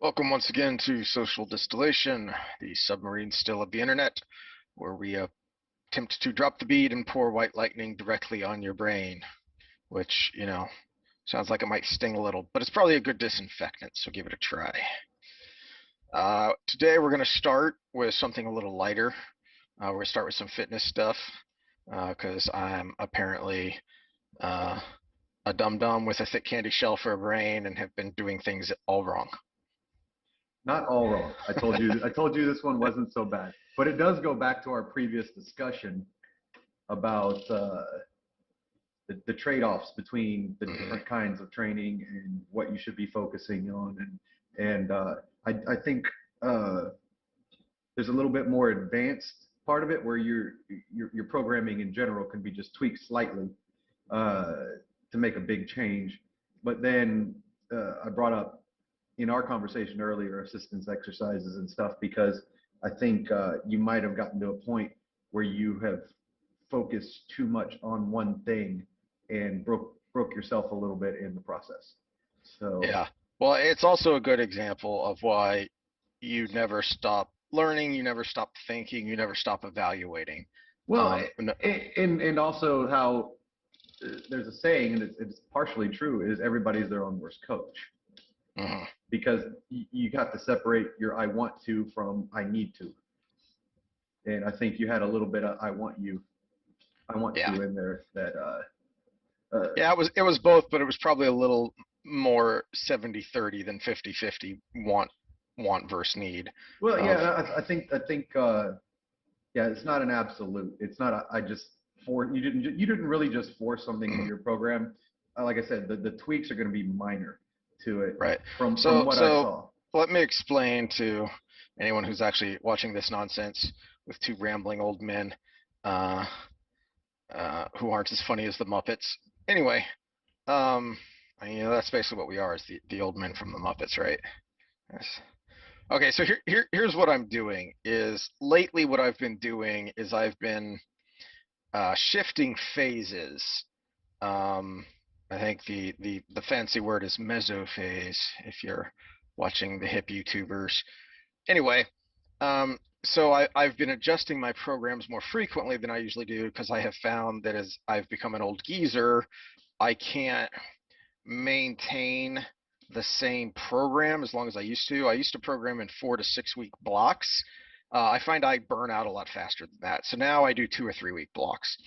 Welcome once again to Social Distillation, the submarine still of the internet, where we attempt to drop the bead and pour white lightning directly on your brain, which, sounds like it might sting a little, but it's probably a good disinfectant, so give it a try. Today we're going to start with something a little lighter. We're going to start with some fitness stuff, because I'm apparently a dum-dum with a thick candy shell for a brain and have been doing things all wrong. Not all wrong. I told you this one wasn't so bad. But it does go back to our previous discussion about the trade-offs between the different kinds of training and what you should be focusing on. I think there's a little bit more advanced part of it where your programming in general can be just tweaked slightly to make a big change. But then I brought up in our conversation earlier, assistance exercises and stuff, because I think you might have gotten to a point where you have focused too much on one thing and broke yourself a little bit in the process. So Yeah. Well, it's also a good example of why you never stop learning, you never stop thinking, you never stop evaluating. well, No, and also how there's a saying, and it's partially true, is everybody's their own worst coach. mhm. Because you have to separate your I want to from I need to. And I think you had a little bit of I want Yeah. to in there that Yeah, it was both, but it was probably a little more 70-30 than 50-50 want versus need. well, Of yeah, I think yeah, it's not an absolute. It's not I just for you didn't really just force something into your program. Like I said, the tweaks are going to be minor to it right. from So what I so saw. let me explain to anyone who's actually watching this nonsense with two rambling old men uh, who aren't as funny as the Muppets. Anyway, um, that's basically what we are, is the old men from the Muppets, right? Yes. Okay, so here's what I'm doing. Is lately what I've been doing is I've been shifting phases. Um, I think the fancy word is mesophase if you're watching the hip YouTubers. Anyway, so I've been adjusting my programs more frequently than I usually do because I have found that as I've become an old geezer, I can't maintain the same program as long as I used to. I used to program in 4 to 6 week blocks. I find I burn out a lot faster than that. So now I do 2 or 3 week blocks.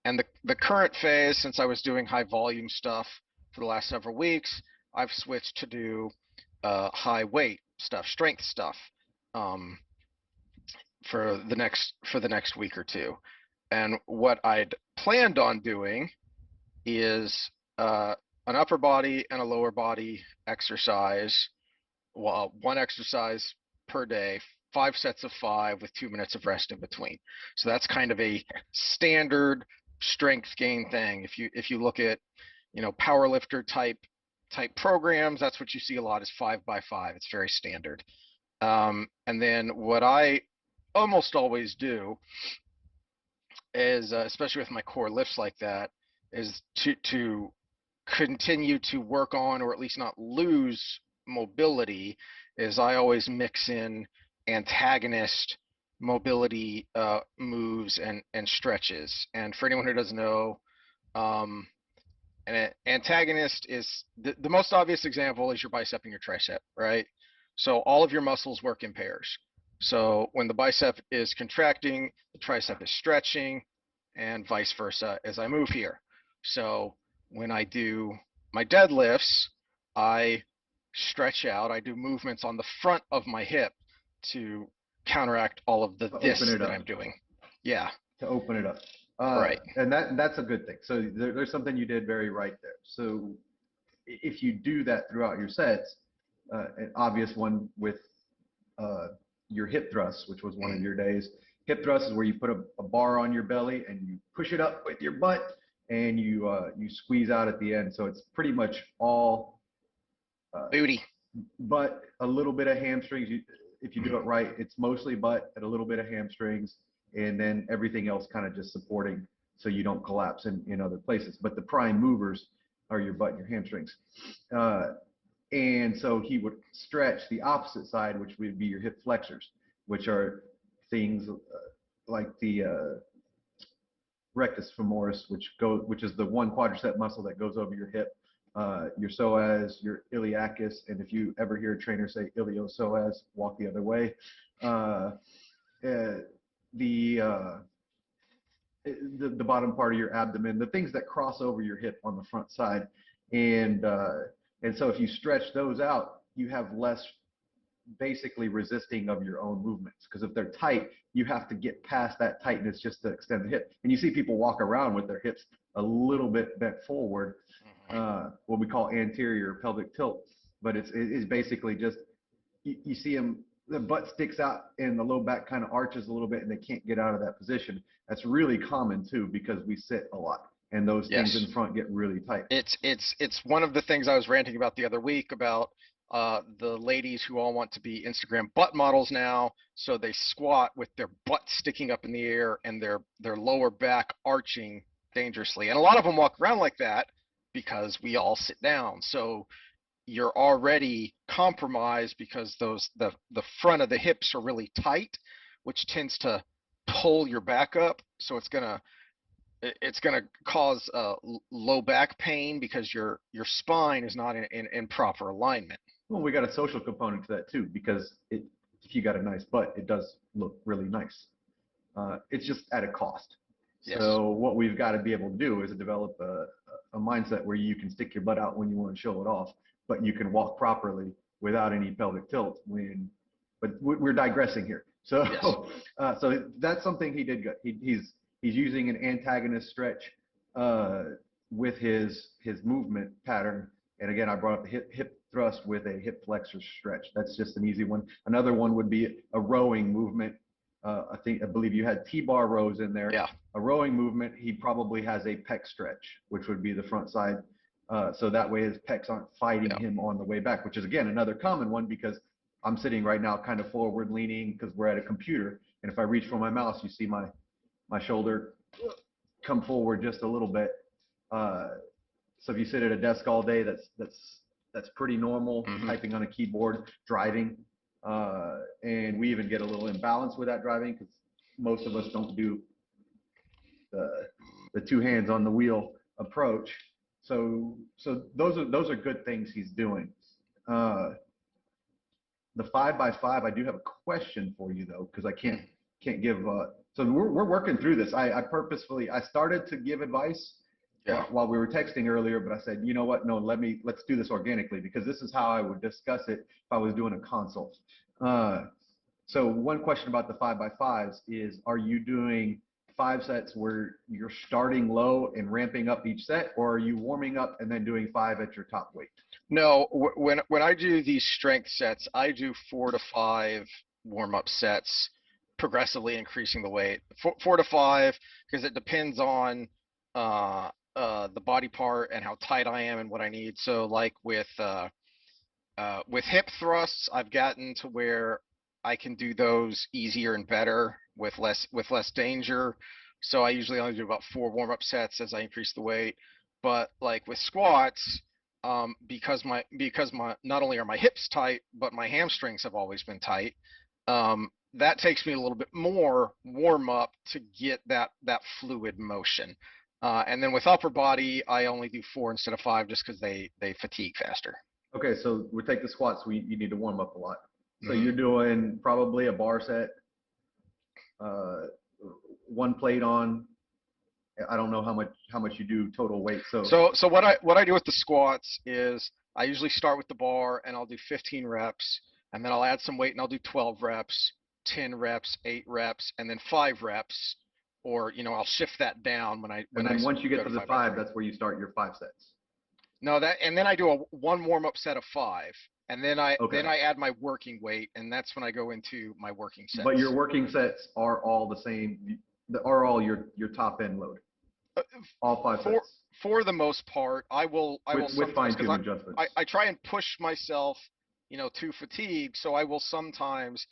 And the current phase, since I was doing high volume stuff for the last several weeks, I've switched to do high weight stuff, strength stuff, um, for the next week or two. And what I'd planned on doing is an upper body and a lower body exercise. Well, one exercise per day, 5 sets of 5 with 2 minutes of rest in between. So that's kind of a standard strength gain thing. If you look at power lifter type programs, that's what you see a lot is 5 by 5. It's very standard. And then what I almost always do is, especially with my core lifts like that, is to continue to work on, or at least not lose mobility, is I always mix in antagonist mobility moves and stretches. And for anyone who doesn't know, um, an antagonist is the most obvious example is your bicep and your tricep, right? So all of your muscles work in pairs. So when the bicep is contracting, the tricep is stretching, and vice versa as I move here. So when I do my deadlifts, I stretch out. I do movements on the front of my hip to counteract all of the To open this it that up. I'm doing. Yeah, To open it up. right. And that's a good thing. So there's something you did very right there. So if you do that throughout your sets, an obvious one with uh, your hip thrusts, which was one of Mm, your days. Hip thrust is where you put a bar on your belly and you push it up with your butt and you squeeze out at the end. So it's pretty much all uh, booty. butt, a little bit of hamstrings. If you do Mm, it right, it's mostly butt and a little bit of hamstrings, and then everything else kind of just supporting so you don't collapse in other places. But the prime movers are your butt and your hamstrings. Uh, And so he would stretch the opposite side, which would be your hip flexors, which are things like the rectus femoris, which is the one quadricep muscle that goes over your hip, your psoas, your iliacus, and if you ever hear a trainer say iliopsoas, walk the other way. Uh, uh, the, uh, the bottom part of your abdomen, the things that cross over your hip on the front side, and so if you stretch those out, you have less basically resisting of your own movements. Because if they're tight, you have to get past that tightness just to extend the hip. And you see people walk around with their hips a little bit bent forward, what we call anterior pelvic tilt. But it's basically just, you see them, the butt sticks out and the low back kind of arches a little bit and they can't get out of that position. That's really common too, because we sit a lot and those things Yes. in front get really tight. It's one of the things I was ranting about the other week about the ladies who all want to be Instagram butt models now, so they squat with their butt sticking up in the air and their lower back arching dangerously. And a lot of them walk around like that because we all sit down. So you're already compromised because the front of the hips are really tight, which tends to pull your back up. So it's gonna cause low back pain because your spine is not in proper alignment. Well, we got a social component to that too, because if you got a nice butt, it does look really nice. It's just at a cost. Yes. So what we've got to be able to do is develop a mindset where you can stick your butt out when you want to show it off, but you can walk properly without any pelvic tilt but we're digressing here. So, Yes. so that's something he did good. He's using an antagonist stretch with his movement pattern. And again, I brought up the hip thrust with a hip flexor stretch. That's just an easy one. Another one would be a rowing movement. I believe you had T-bar rows in there. Yeah. A rowing movement, he probably has a pec stretch, which would be the front side. So that way his pecs aren't fighting Yeah. him on the way back, which is again another common one, because I'm sitting right now kind of forward leaning because we're at a computer. And if I reach for my mouse, you see my shoulder come forward just a little bit. So if you sit at a desk all day, that's pretty normal. Mm-hmm. Typing on a keyboard, driving, and we even get a little imbalance with that driving because most of us don't do the two hands on the wheel approach. So those are good things he's doing. The 5x5, I do have a question for you though, because I can't give. So we're working through this. I purposefully started to give advice while we were texting earlier, but I said, you know what? No, let's do this organically, because this is how I would discuss it if I was doing a consult. So one question about the 5x5s is, are you doing 5 sets where you're starting low and ramping up each set, or are you warming up and then doing 5 at your top weight? No, when I do these strength sets, I do 4 to 5 warm-up sets, progressively increasing the weight. 4 to 5, because it depends on the body part and how tight I am and what I need. So like with hip thrusts, I've gotten to where I can do those easier and better with less danger. So I usually only do about 4 warm-up sets as I increase the weight. But like with squats, because my not only are my hips tight, but my hamstrings have always been tight. That takes me a little bit more warm up to get that fluid motion. And then with upper body, I only do 4 instead of 5 just because they fatigue faster. Okay, so we take the squats. You need to warm up a lot. So Mm-hmm. you're doing probably a bar set, uh, one plate on. I don't know how much you do total weight. So what I do with the squats is I usually start with the bar and I'll do 15 reps, and then I'll add some weight and I'll do 12 reps, 10 reps, 8 reps, and then 5 reps, or I'll shift that down when and then once you go get to to the 5x3. 5, that's where you start your 5 sets. No, and then I do one warm-up set of 5, and then I Okay. add my working weight, and that's when I go into my working sets. But your working sets are all the same. Are all your top end load. All 5 sets. For the most part, I will With fine sometimes, tune because adjustments. I try and push myself, to fatigue. So I will sometimes,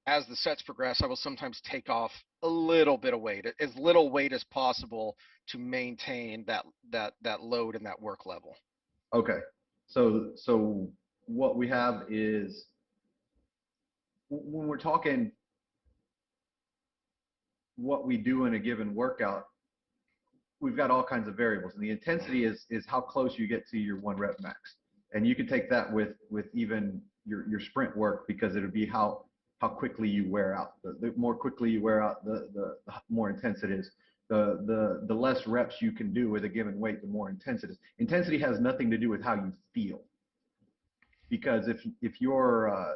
as the sets progress, I will sometimes take off a little bit of weight, as little weight as possible, to maintain that load and that work level. Okay. So what we have is when we're talking what we do in a given workout, we've got all kinds of variables, and the intensity is how close you get to your 1 rep max. And you can take that with even your sprint work, because it would be how quickly you wear out. The more quickly you wear out, the more intense it is. The less reps you can do with a given weight, the more intense it is. Intensity has nothing to do with how you feel, because if you're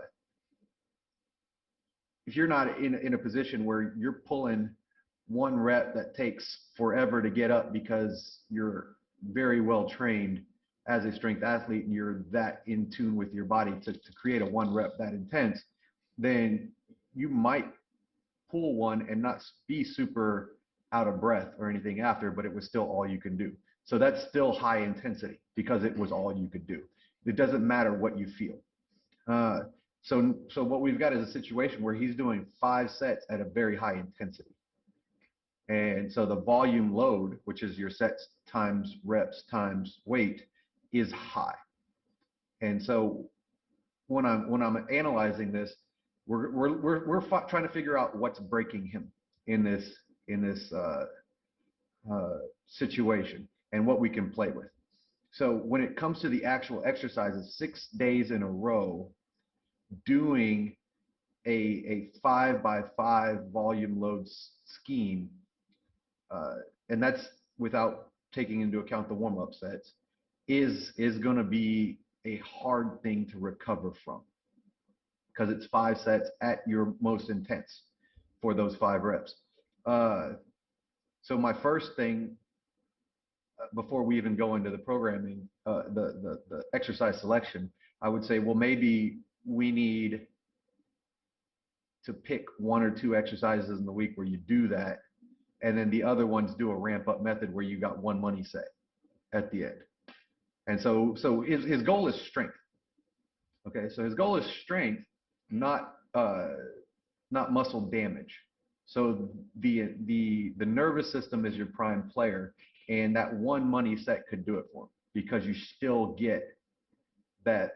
not in a position where you're pulling 1 rep that takes forever to get up because you're very well trained as a strength athlete and you're that in tune with your body to create a 1 rep that intense, then you might pull one and not be super out of breath or anything after, but it was still all you can do. So that's still high intensity because it was all you could do. It doesn't matter what you feel. Uh, so what we've got is a situation where he's doing 5 sets at a very high intensity. And so the volume load, which is your sets times reps times weight, is high. And so when I'm analyzing this, we're trying to figure out what's breaking him in this situation and what we can play with. So when it comes to the actual exercises, 6 days in a row, doing a 5x5 volume load scheme, and that's without taking into account the warm-up sets, is going to be a hard thing to recover from, because it's 5 sets at your most intense for those 5 reps. So my first thing, before we even go into the programming, the exercise selection, I would say, well, maybe we need to pick 1 or 2 exercises in the week where you do that, and then the other ones do a ramp up method where you got 1 money set at the end. And so his goal is strength. Okay, so his goal is strength, not muscle damage. So the nervous system is your prime player, and that 1 money set could do it for him, because you still get that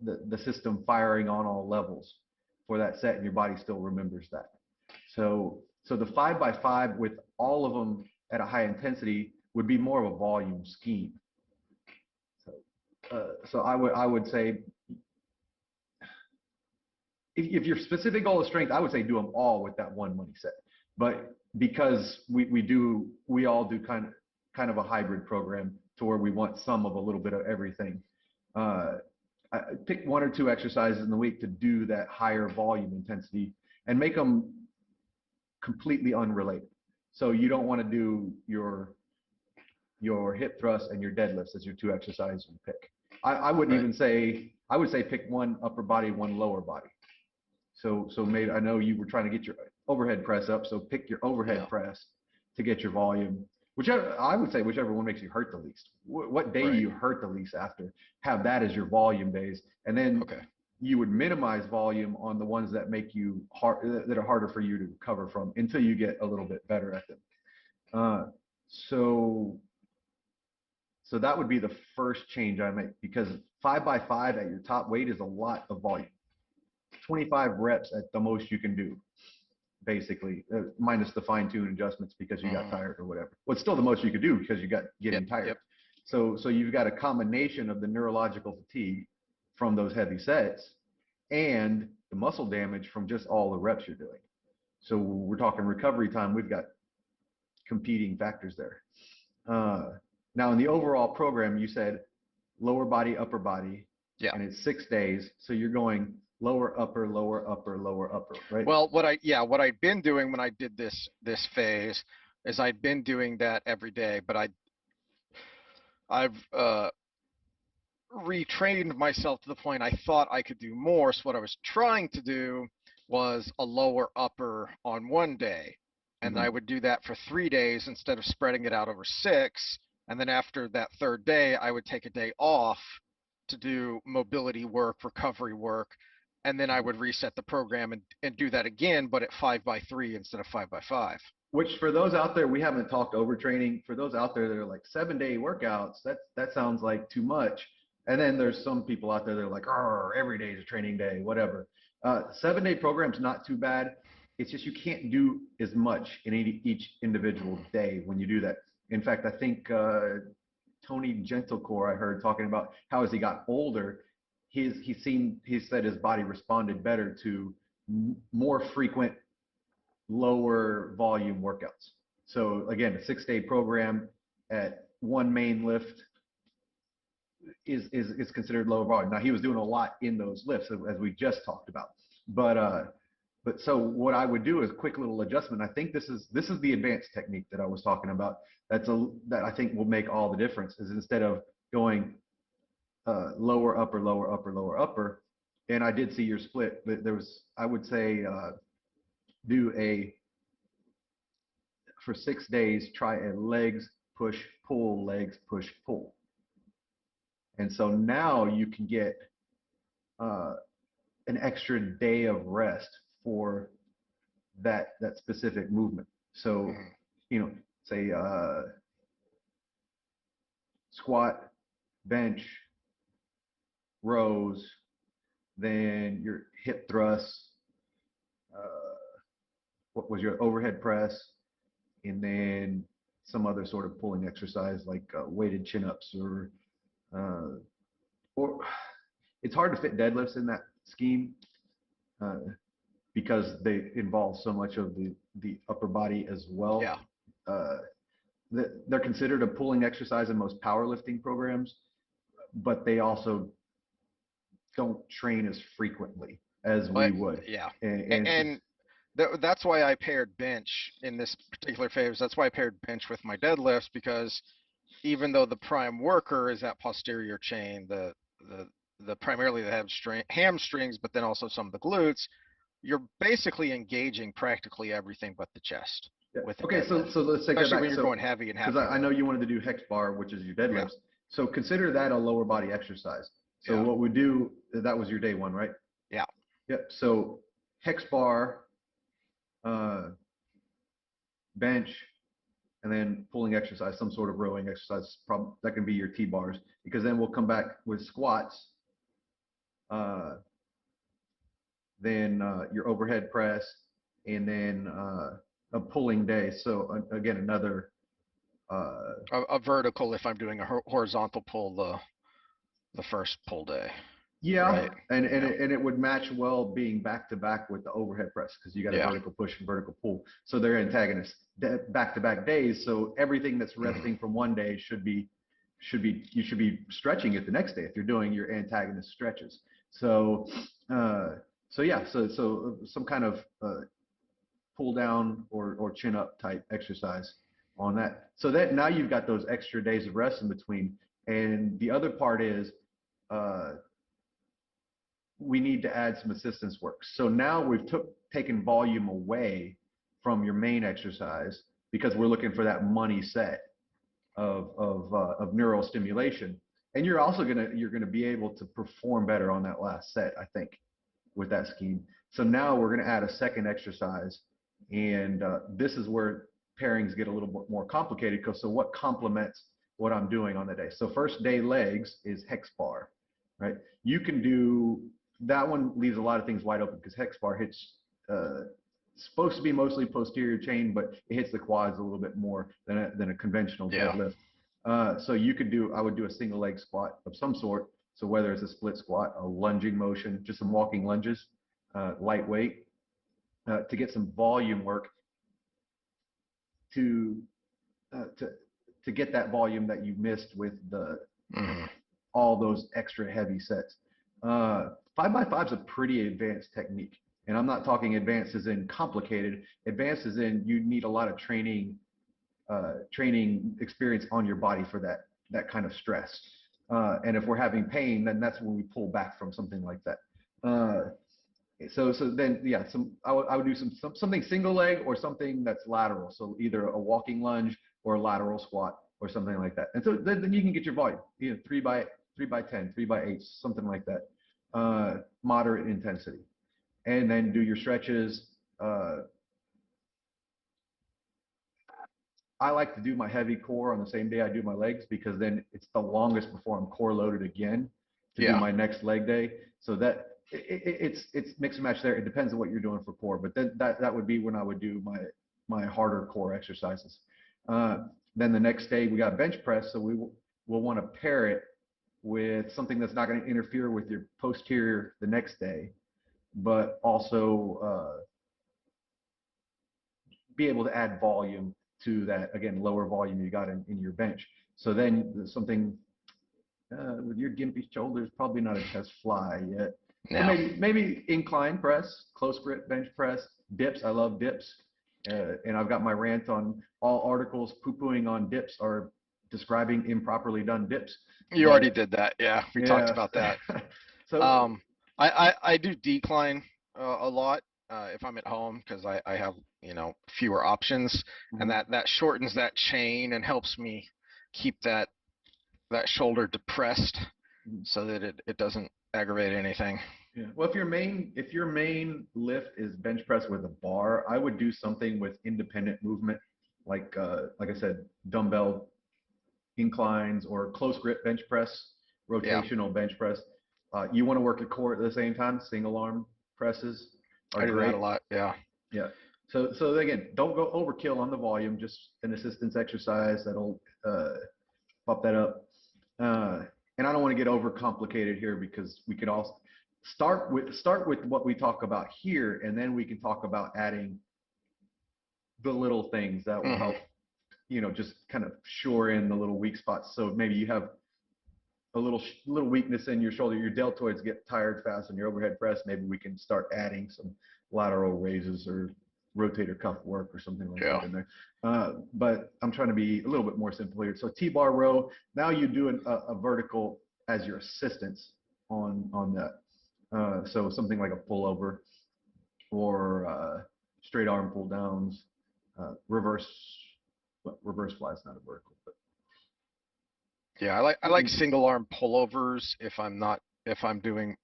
the system firing on all levels for that set, and your body still remembers that. So the 5x5 with all of them at a high intensity would be more of a volume scheme. So I would say, if your specific goal is strength, I would say do them all with that 1 money set. But because we all do kind of a hybrid program to where we want some of a little bit of everything. I pick 1 or 2 exercises in the week to do that higher volume intensity and make them completely unrelated. So you don't want to do your hip thrust and your deadlifts as your 2 exercises you pick. I wouldn't even say, I would say pick 1 upper body, 1 lower body. So maybe, I know you were trying to get your overhead press up, so pick your overhead press to get your volume. Whichever, I would say whichever one makes you hurt the least. What day you hurt the least after, have that as your volume days. And then you would minimize volume on the ones that make you that are harder for you to recover from, until you get a little bit better at them. So that would be the first change I make, because 5x5 at your top weight is a lot of volume. 25 reps at the most you can do, basically, minus the fine-tune adjustments because you got tired or whatever. Well, it's still the most you could do because you got getting tired. So you've got a combination of the neurological fatigue from those heavy sets and the muscle damage from just all the reps you're doing. So we're talking recovery time. We've got competing factors there. Now, in the overall program, you said lower body, upper body, and it's 6 days. So you're going lower, upper, lower, upper, lower, upper, right? Well, what I'd been doing when I did this phase is I'd been doing that every day, but I've retrained myself to the point I thought I could do more. So what I was trying to do was a lower upper on 1 day, and I would do that for 3 days instead of spreading it out over 6. And then after that 3rd day, I would take a day off to do mobility work, recovery work, and then I would reset the program and do that again, but at 5x3 instead of 5x5. Which, for those out there, we haven't talked overtraining. For those out there that are like 7-day workouts, that sounds like too much. And then there's some people out there that are like, oh, every day is a training day, whatever. 7 day program's not too bad. It's just you can't do as much in each individual day when you do that. In fact, I think Tony Gentlecore, I heard talking about how as he got older, he said his body responded better to more frequent, lower volume workouts. So again, a 6 day program at one main lift is considered lower volume. Now he was doing a lot in those lifts as we just talked about, but so what I would do is quick little adjustment. I think this is the advanced technique that I was talking about. That I think will make all the difference. Is instead of going lower upper lower upper lower upper, and I did see your split, but there was I would say do a for 6 days try a legs push pull legs push pull, and so now you can get uh, an extra day of rest for that specific movement. So, Mhm. say squat, bench, rows, then your hip thrusts, uh, what was your overhead press, and then some other sort of pulling exercise like weighted chin ups uh, or it's hard to fit deadlifts in that scheme uh, because they involve so much of the upper body as Yeah. well. Uh, they're considered a pulling exercise in most powerlifting programs, but they also don't train as frequently as we But would. yeah. And And that's why I paired bench in this particular phase. That's why I paired bench with my deadlifts, because even though the prime worker is that posterior chain, the the primarily the hamstrings, but then also some of the glutes, you're basically engaging practically everything but the chest yeah. with a Okay, so deadlift, so let's take that especially when back. you're So going heavy and because heavy I know load. you wanted to do hex bar, which is your Yeah, deadlifts. So consider that a lower body exercise. So yeah, what we do, that was your day one, right? yeah. Yep. So hex bar, uh, bench, and then pulling exercise, some sort of rowing exercise. That can be your T bars, because then we'll come back with squats, uh, then your overhead press, and then a pulling day. So again, another A vertical if I'm doing a horizontal pull the first pull day, yeah, right? and Yeah, it would match well being back to back with the overhead press because you got a yeah. vertical push and vertical pull. So they're antagonists back to back days. So everything that's Hmm. resting from one day you should be stretching it the next day if you're doing your antagonist stretches. So uh, so yeah, so some kind of pull down or chin up type exercise on that. So that now you've got those extra days of rest in between. And the other part is uh, we need to add some assistance work. So now we've taken volume away from your main exercise because we're looking for that money set of neural stimulation. And you're gonna be able to perform better on that last set, I think, with that scheme. So now we're gonna add a second exercise, and this is where pairings get a little bit more complicated. Because so what complements what I'm doing on the day? So first day legs is hex bar, right? You can do that one leaves a lot of things wide open because hex bar hits supposed to be mostly posterior chain, but it hits the quads a little bit more than a conventional Yeah. deadlift. So I would do a single leg squat of some sort. So whether it's a split squat, a lunging motion, just some walking lunges, lightweight, to get some volume work to uh, to to get that volume that you missed with the Hmm. all those extra heavy sets. 5x5 is a pretty advanced technique. And I'm not talking advanced as in complicated. Advanced as in you need a lot of training experience on your body for that kind of stress. And if we're having pain, then that's when we pull back from something like that. So then yeah, I would do something single leg or something that's lateral. So either a walking lunge or a lateral squat or something like that. And so then you can get your volume, 3x10, 3x8, something like that. Moderate intensity. And then do your stretches. Uh, I like to do my heavy core on the same day I do my legs because then it's the longest before I'm core loaded again to do Yeah. my next leg day. So that it's mix and match there. It depends on what you're doing for core, but then that would be when I would do my harder core exercises. Uh, then the next day we got bench press, so we'll want to pair it with something that's not going to interfere with your posterior the next day, but also be able to add volume to that, again, lower volume you got in your bench. So then something with your gimpy shoulders, probably not a chest fly yet. So No. maybe incline press, close grip bench press, dips. I love dips. And I've got my rant on all articles poo-pooing on dips are describing improperly done dips. You already But did that. Yeah, we talked yeah, about that. so Um, I do decline a lot if I'm at home because I have fewer options, and mhm. that shortens that chain and helps me keep that shoulder depressed so that it doesn't aggravate anything. Yeah. Well, if your main lift is bench press with a bar, I would do something with independent movement, like I said, dumbbell inclines or close grip bench press, Yeah, rotational bench press. You want to work a core at the same time. Single arm presses are I do that a great. lot. Yeah. Yeah. So again, don't go overkill on the volume. Just an assistance exercise that'll pop that up. Uh, and I don't want to get overcomplicated here because we could all start with what we talk about here, and then we can talk about adding the little things that will Hmm. help, just kind of shore in the little weak spots. So maybe you have a little weakness in your shoulder, your deltoids get tired fast on your overhead press. Maybe we can start adding some lateral raises or rotator cuff work or something like Yeah. that in there. But I'm trying to be a little bit more simple here. So T-bar row, now you do a vertical as your assistance on that. So something like a pullover or straight arm pull downs, reverse, well, reverse fly is not a vertical, but Yeah, I like single arm pullovers if I'm doing,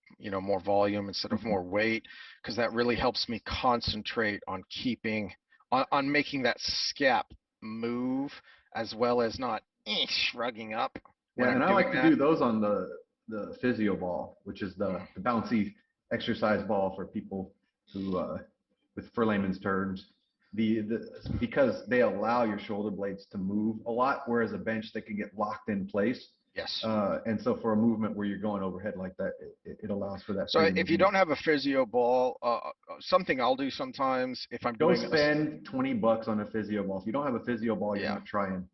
more volume instead of mhm. more weight, because that really helps me concentrate on on making that scap move as well as not shrugging up when Yeah, I'm and I doing like to that. do those on the physio ball, which is Mm. the bouncy exercise ball for people who, for layman's terms, because they allow your shoulder blades to move a lot, whereas a bench they can get locked in place. Yes. And so for a movement where you're going overhead like that, it allows for that So freedom if of you movement. don't have a physio ball, something I'll do sometimes if I'm Go doing spend $20 on a physio ball. If you don't have a physio ball, you're yeah. not trying.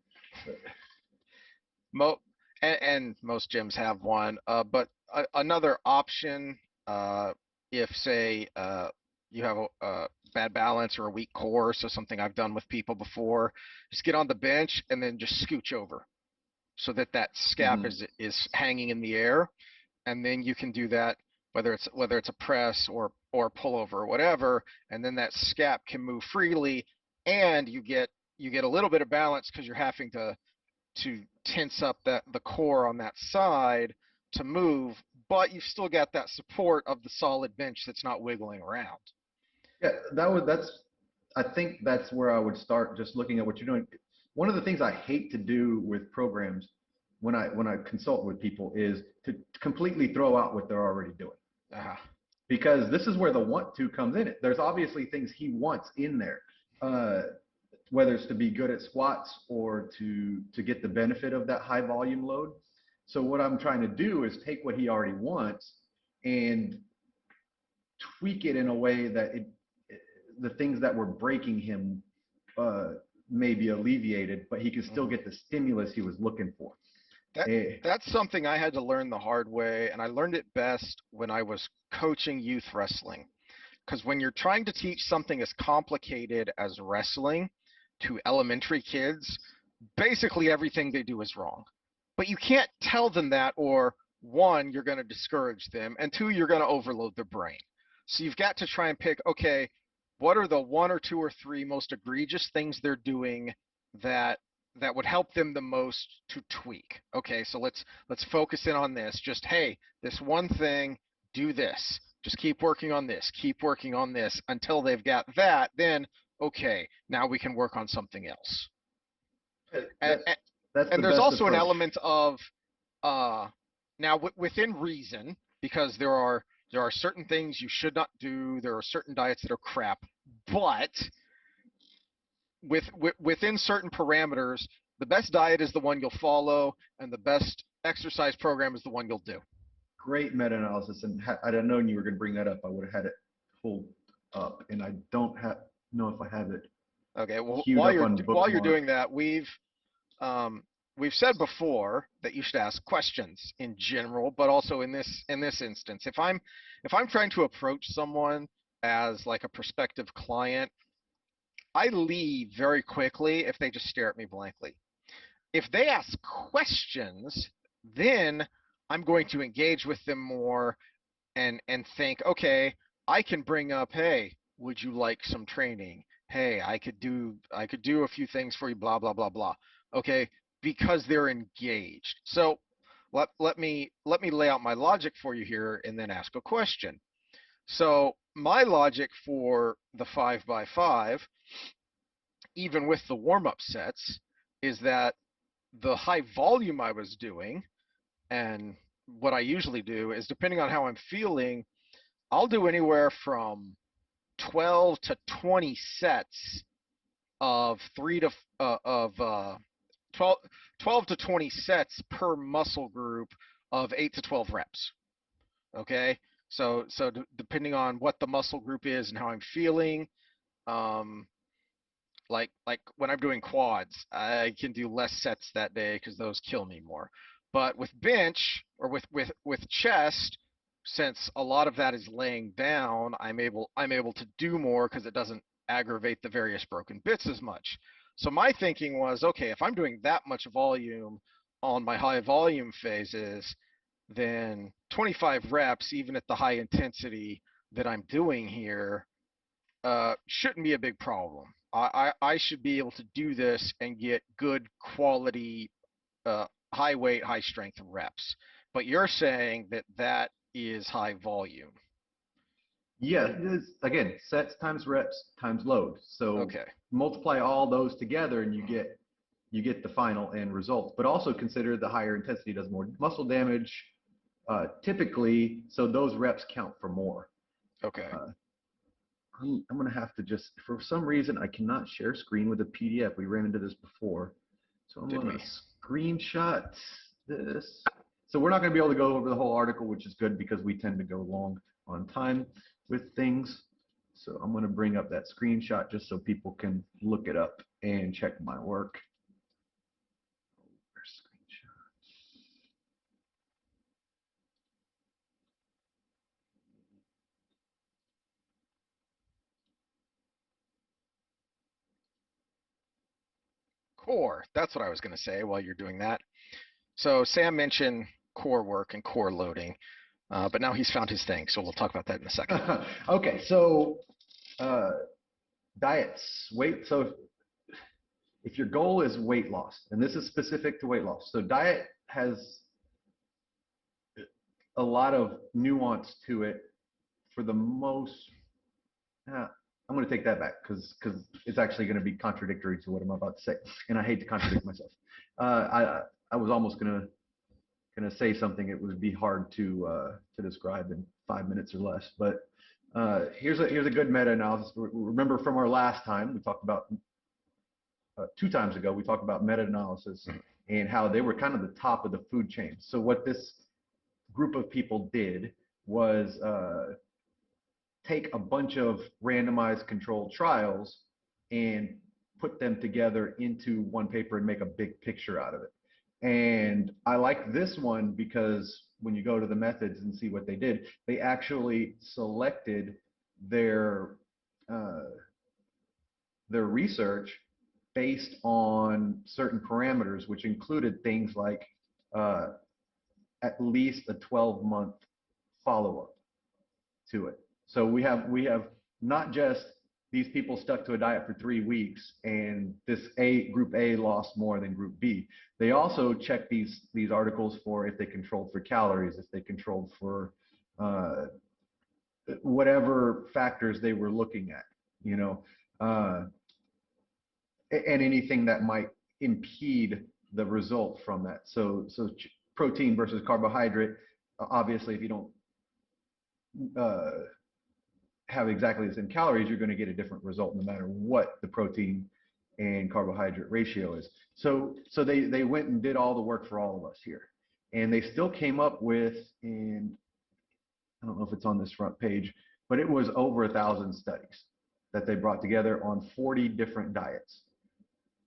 Mo and most gyms have one. But another option, uh, if say you have a bad balance or a weak core, so something I've done with people before, just get on the bench and then just scooch over so that that scap Mhm. is hanging in the air, and then you can do that whether it's a press or pullover or whatever, and then that scap can move freely, and you get a little bit of balance because you're having to tense up the core on that side to move, but you've still got that support of the solid bench that's not wiggling around. Yeah, I think that's where I would start, just looking at what you're doing. One of the things I hate to do with programs when I consult with people is to completely throw out what they're already doing. Uh-huh. Because this is where the want to comes in. There's obviously things he wants in there, uh, whether it's to be good at squats or to get the benefit of that high volume load. So what I'm trying to do is take what he already wants and tweak it in a way that the things that were breaking him uh, may be alleviated, but he can still Hmm. get the stimulus he was looking for. That Eh, that's something I had to learn the hard way, and I learned it best when I was coaching youth wrestling. Because when you're trying to teach something as complicated as wrestling to elementary kids, basically everything they do is wrong. But you can't tell them that, or one, you're going to discourage them, and two, you're going to overload their brain. So you've got to try and pick, okay, what are the one or two or three most egregious things they're doing that that would help them the most to tweak. Okay, so let's focus in on this. Just hey, this one thing, do this. Just keep working on this. Keep working on this until they've got that. Then okay, now we can work on something else. And, That's that's the and there's best also an approach. element of uh, now within reason, because there are certain things you should not do. There are certain diets that are crap, but within certain parameters, the best diet is the one you'll follow, and the best exercise program is the one you'll do. Great meta-analysis, and I'd have known you were going to bring that up. I would have had it pulled up, and I don't know if I have it Okay. Well, queued while up you're on while you're bookmark. doing that, um, we've said before that you should ask questions in general, but also in this instance, if I'm trying to approach someone as like a prospective client, I leave very quickly if they just stare at me blankly. If they ask questions, then I'm going to engage with them more and think, okay, I can bring up, hey, would you like some training? Hey, I could do a few things for you, blah blah blah blah. Okay, because they're engaged. So let me lay out my logic for you here and then ask a question. So my logic for the 5x5, even with the warm-up sets, is that the high volume I was doing, and what I usually do is, depending on how I'm feeling, I'll do anywhere from 12 to 20 sets of 12, 12 to 20 sets per muscle group of 8 to 12 reps. Okay? So depending on what the muscle group is and how I'm feeling, um, like when I'm doing quads, I can do less sets that day because those kill me more. But with bench or with chest, since a lot of that is laying down, I'm able to do more because it doesn't aggravate the various broken bits as much. So my thinking was, okay, if I'm doing that much volume on my high volume phases, then 25 reps, even at the high intensity that I'm doing here, shouldn't be a big problem. I should be able to do this and get good quality, high weight, high strength reps. But you're saying that that is high volume. Yeah, it is, again, sets times reps times load. So Okay. multiply all those together, and you get the final end result. But also consider the higher intensity does more muscle damage, typically, so those reps count for more. Okay. Uh, I'm going to have to just, for some reason, I cannot share screen with a PDF. We ran into this before. So I'm Did going to we? screenshot this. So we're not going to be able to go over the whole article, which is good because we tend to go long on time with things. So I'm going to bring up that screenshot just so people can look it up and check my work. Core. That's what I was going to say while you're doing that. So Sam mentioned core work and core loading, but now he's found his thing, so we'll talk about that in a second. Okay, so uh, diets, weight. So if your goal is weight loss, and this is specific to weight loss, so diet has a lot of nuance to it for the most. I'm going to take that back because it's actually going to be contradictory to what I'm about to say, and I hate to contradict myself. I was almost going to say something it would be hard to describe in 5 minutes or less, but here's a good meta-analysis. Remember from our last time we talked about 2 times ago we talked about meta-analysis and how they were kind of the top of the food chain. So what this group of people did was take a bunch of randomized controlled trials and put them together into one paper and make a big picture out of it. And I like this one because when you go to the methods and see what they did, they actually selected their uh, their research based on certain parameters, which included things like uh, at least a 12-month follow-up to it. So we have not just these people stuck to a diet for 3 weeks and this group A lost more than group B. They also checked these articles for if they controlled for calories, if they controlled for uh, whatever factors they were looking at, you know, uh, and anything that might impede the result from that. So protein versus carbohydrate, obviously, if you don't uh, have exactly the same calories, you're going to get a different result no matter what the protein and carbohydrate ratio is. So they went and did all the work for all of us here, and they still came up with, and I don't know if it's on this front page, but it was over 1,000 studies that they brought together on 40 different diets.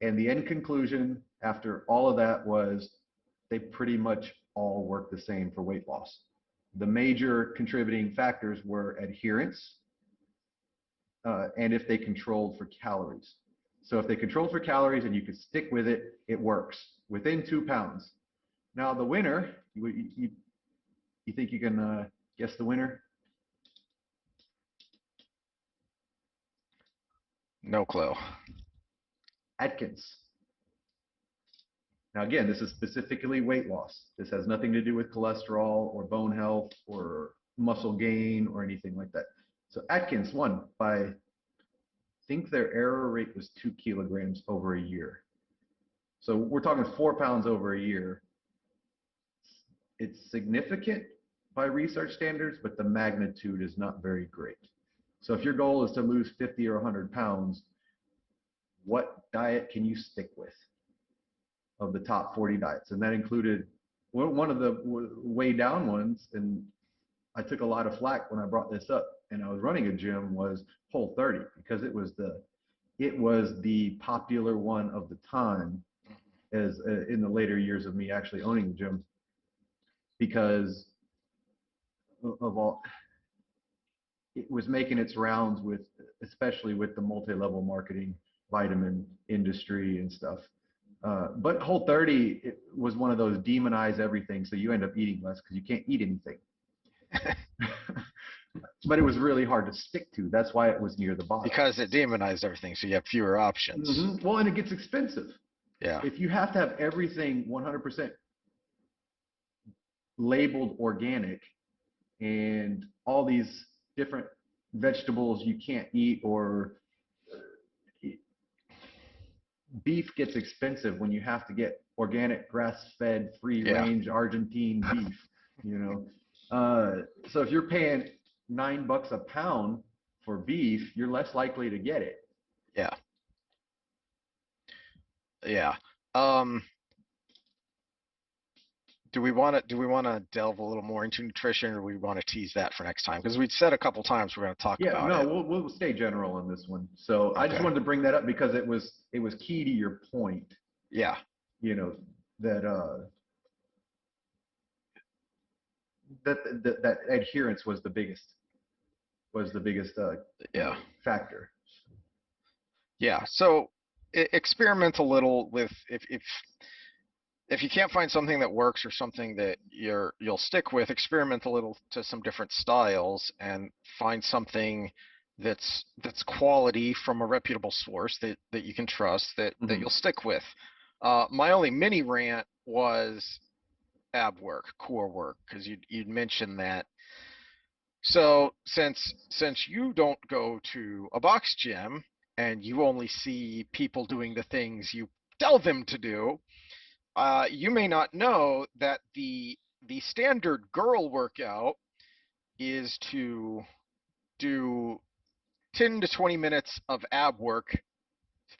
And the end conclusion after all of that was they pretty much all work the same for weight loss. The major contributing factors were adherence, and if they controlled for calories. So if they controlled for calories and you could stick with it, it works within 2 pounds. Now the winner, you think you can guess the winner? No clue. Atkins. Now again, this is specifically weight loss. This has nothing to do with cholesterol or bone health or muscle gain or anything like that. So Atkins won by, I think their error rate was 2 kilograms over a year. So we're talking 4 pounds over a year. It's significant by research standards, but the magnitude is not very great. So if your goal is to lose 50 or 100 pounds, what diet can you stick with of the top 40 diets? And that included one of the way down ones, and I took a lot of flack when I brought this up and I was running a gym, was Whole30, because it was the popular one of the time, as in the later years of me actually owning the gym, because of all, it was making its rounds with, especially with the multi-level marketing vitamin industry and stuff. But Whole30, it was one of those demonize everything, so you end up eating less because you can't eat anything. But it was really hard to stick to. That's why it was near the bottom. Because it demonized everything, so you have fewer options. Mm-hmm. Well, and it gets expensive. Yeah. If you have to have everything 100% labeled organic and all these different vegetables you can't eat, or beef gets expensive when you have to get organic, grass-fed, free-range Argentine beef, you know. So if you're paying $9 a pound for beef, you're less likely to get it. Yeah. Yeah. Do we want to delve a little more into nutrition, or do we want to tease that for next time? Because we'd said a couple times we're going to talk about no, it. we'll stay general on this one. So I just Okay. wanted to bring that up because it was key to your point, Yeah. you know, that that adherence was the biggest Yeah. factor. Yeah. So experiment a little with, if you can't find something that works or something that you'll stick with, experiment a little to some different styles and find something that's quality from a reputable source that you can trust, that Mhm. you'll stick with. My only mini rant was ab work, core work, because you'd mentioned that. So since you don't go to a box gym and you only see people doing the things you tell them to do, you may not know that the standard girl workout is to do 10 to 20 minutes of ab work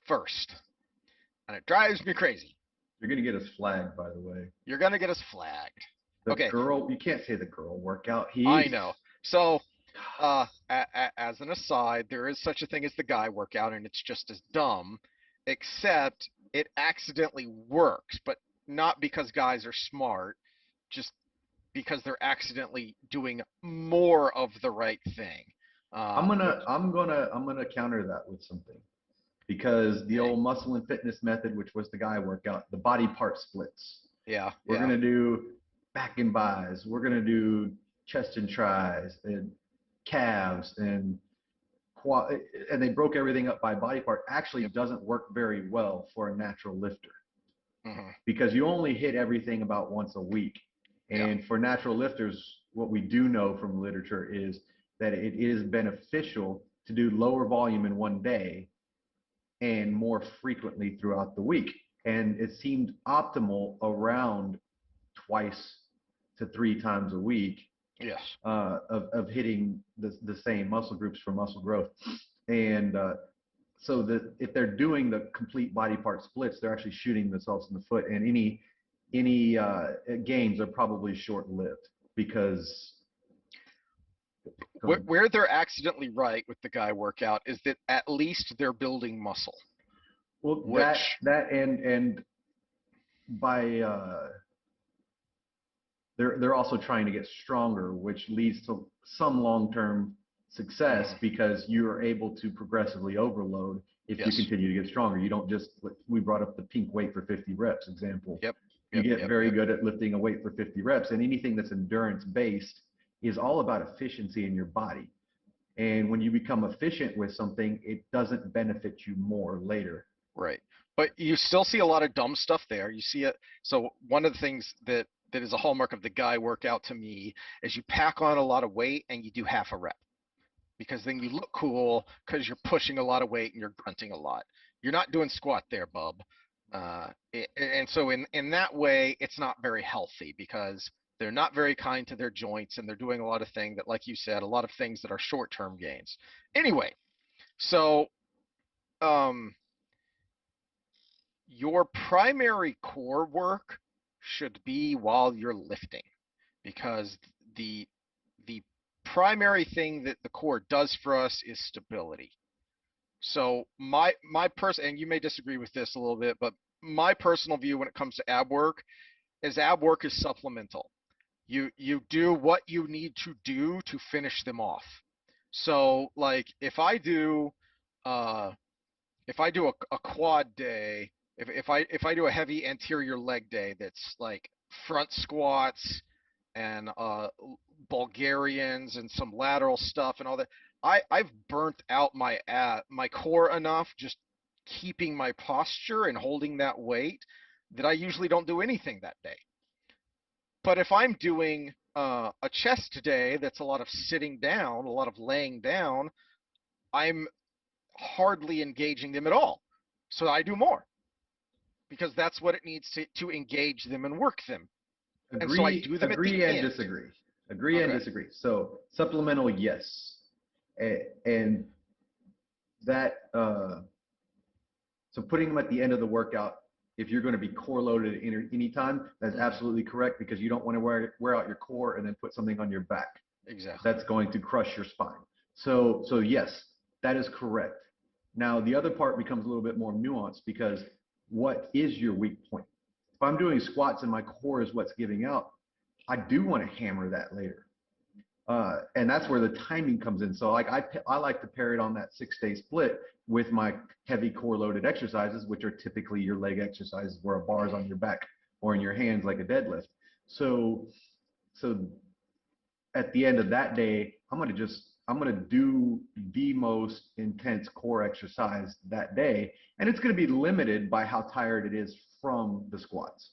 first, and it drives me crazy. You're gonna get us flagged, by the way. You're gonna get us flagged. The Okay, girl, you can't say the girl workout. I Heath. know. So, as an aside, there is such a thing as the guy workout, and it's just as dumb, except it accidentally works, but not because guys are smart, just because they're accidentally doing more of the right thing. I'm Which, gonna counter that with something, because the okay, old muscle and fitness method, which was the guy workout, the body part splits. yeah, We're yeah, gonna do back and buys. We're gonna do chest and tries and calves and quad, and they broke everything up by body part. Actually, yep, doesn't work very well for a natural lifter, hmm, because you only hit everything about once a week. yeah, And for natural lifters, what we do know from literature is that it is beneficial to do lower volume in one day and more frequently throughout the week. and it seemed optimal around twice to three times a week Yes. of hitting the same muscle groups for muscle growth. And so that if they're doing the complete body part splits, they're actually shooting themselves in the foot, and any gains are probably short lived because Where they're accidentally right with the guy workout is that at least they're building muscle, well that which that and by they're also trying to get stronger, which leads to some long-term success mhm, because you are able to progressively overload if you yes. continue to get stronger. You don't just, we brought up the pink weight for 50 reps example. Yep. You Yep. get Yep. very Yep. good at lifting a weight for 50 reps, and anything that's endurance based is all about efficiency in your body. And when you become efficient with something, it doesn't benefit you more later. Right. But you still see a lot of dumb stuff there. You see it. So one of the things that is a hallmark of the guy workout to me is you pack on a lot of weight and you do half a rep because then you look cool because you're pushing a lot of weight and you're grunting a lot. You're not doing squat there, bub. And so in that way, it's not very healthy because they're not very kind to their joints and they're doing a lot of things that, like you said, a lot of things that are short-term gains. Anyway, so um, your primary core work should be while you're lifting because the the primary thing that the core does for us is stability. So my person, and you may disagree with this a little bit, but my personal view when it comes to ab work is supplemental. You do what you need to do to finish them off. So like uh if I do a quad day, if I do a heavy anterior leg day that's like front squats and Bulgarians and some lateral stuff and all that, I've burnt out my core enough just keeping my posture and holding that weight that I usually don't do anything that day. But if I'm doing a chest day that's a lot of sitting down, a lot of laying down, I'm hardly engaging them at all. So I do more because that's what it needs to engage them and work them. And so I Agree, do them at the agree and end. disagree. Agree and Okay. disagree. So supplemental, yes. And that so putting them at the end of the workout, if you're going to be core loaded at any time, that's Mm-hmm. absolutely correct because you don't want to wear out your core and then put something on your back. Exactly. That's going to crush your spine. So yes, that is correct. Now the other part becomes a little bit more nuanced because what is your weak point? If I'm doing squats and my core is what's giving out, I do want to hammer that later. And that's where the timing comes in. So like I like to pair it on that 6 day split with my heavy core loaded exercises, which are typically your leg exercises where a bar is on your back or in your hands like a deadlift. So so at the end of that day, I'm gonna do the most intense core exercise that day, and it's gonna be limited by how tired it is from the squats.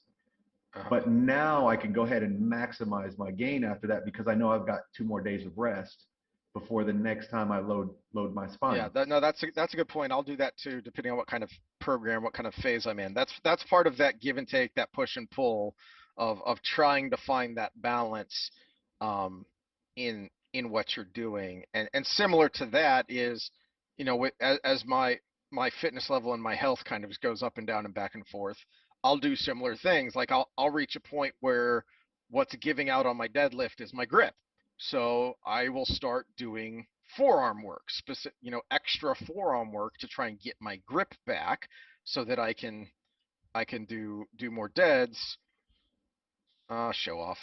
Uh-huh. But now I can go ahead and maximize my gain after that because I know I've got 2 more days of rest before the next time I load my Yeah, spine. no, that's a good point. I'll do that too, depending on what kind of program, what kind of phase I'm in. That's part of that give and take, that push and pull of trying to find that balance um, in what you're doing. And similar to that is, as my fitness level and my health kind of goes up and down and back and forth, I'll do similar things. Like I'll reach a point where what's giving out on my deadlift is my grip. So I will start doing forearm work, extra forearm work to try and get my grip back so that I can do more deads. Show off.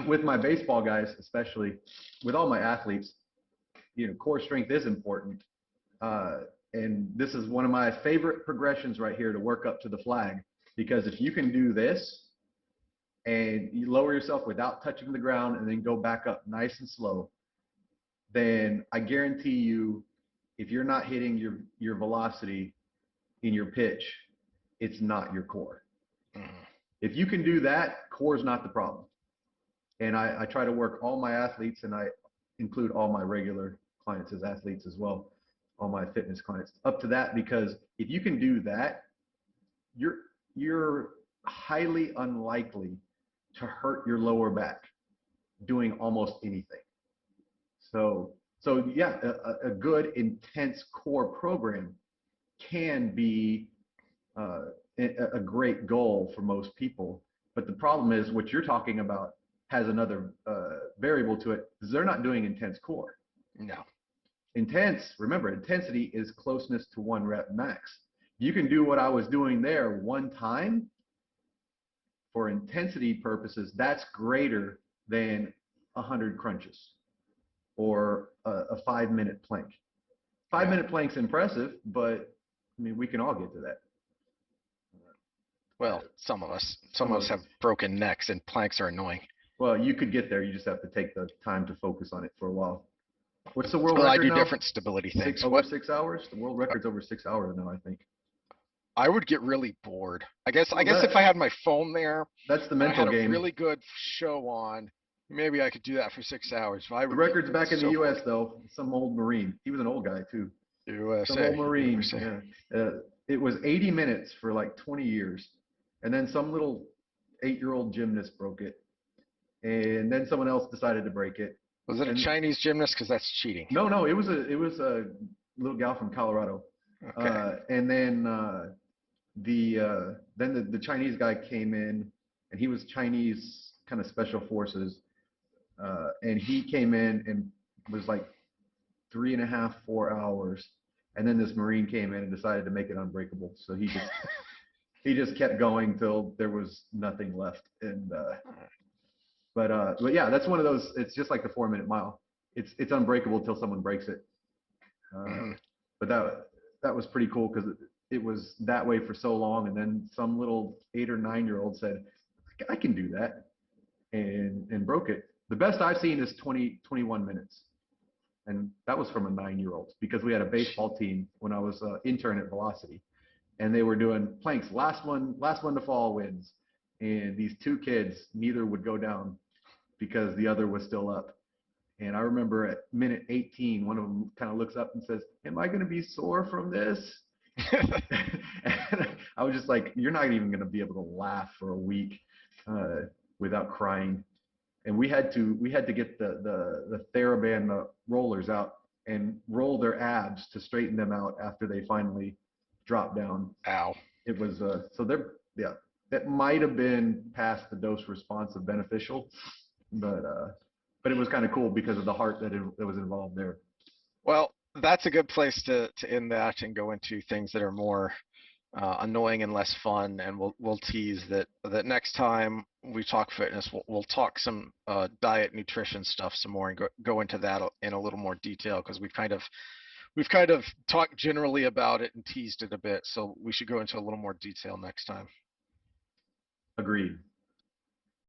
With my baseball guys, especially with all my athletes, core strength is important. Uh, and this is one of my favorite progressions right here to work up to the flag because if you can do this and you lower yourself without touching the ground and then go back up nice and slow, then I guarantee you, if you're not hitting your velocity in your pitch, it's not your core. Mhm. If you can do that, core is not the problem. And I try to work all my athletes, and I include all my regular clients as athletes as well, all my fitness clients up to that, because if you can do that, you're you're highly unlikely to hurt your lower back doing almost anything. So yeah, a good intense core program can be a great goal for most people. But the problem is what you're talking about has another variable to it. Is they're not doing intense core. No. Intense, remember, intensity is closeness to 1 rep max. You can do what I was doing there one time for intensity purposes. That's greater than 100 crunches or a 5-minute plank. 5-minute plank's impressive, but I mean, we can all get to that. Well, some of us Some of us. have broken necks, and planks are annoying. Well, you could get there. You just have to take the time to focus on it for a while. What's the world Well, I record do now? different stability things. Over What 6 hours? The world record's over 6 hours now, I think. I would get really bored. I guess Well, if I had my phone there that's the and I mental had a game. really good show on, maybe I could do that for 6 hours. But I The would record's get back in the so U.S. bored. though. Some old Marine. He was an old guy too. Some USA, old Marine. USA. Yeah. It was 80 minutes for like 20 years, and then some little 8-year-old gymnast broke it, and then someone else decided to break it. Was it a And Chinese gymnast? Because that's cheating. no, it was a little gal from Colorado, Okay. and then the Chinese guy came in, and he was Chinese kind of special forces, and he came in and was like 3.5, 4 hours, and then this Marine came in and decided to make it unbreakable. So he just kept going till there was nothing left. And but yeah, that's one of those. It's just like the 4-minute mile. It's unbreakable till someone breaks it. Hmm. But that was pretty cool because it was that way for so long, and then some little 8 or 9-year-old said, "I can do that," and broke it. The best I've seen is 21 minutes, and that was from a 9-year-old because we had a baseball team when I was intern at Velocity, and they were doing planks. Last one to fall wins, and these two kids, neither would go down because the other was still up. And I remember at minute 18, one of them kind of looks up and says, "Am I going to be sore from this?" And I was just like, "You're not even going to be able to laugh for a week without crying." And we had to get the TheraBand rollers out and roll their abs to straighten them out after they finally dropped down. Ow. It was so they're yeah, that might have been past the dose response of beneficial, but it was kind of cool because of the heart that was involved there. Well, that's a good place to end that and go into things that are more annoying and less fun. And we'll tease that next time we talk fitness, we'll talk some diet nutrition stuff some more and go into that in a little more detail because we've kind of talked generally about it and teased it a bit. So we should go into a little more detail next time. Agreed.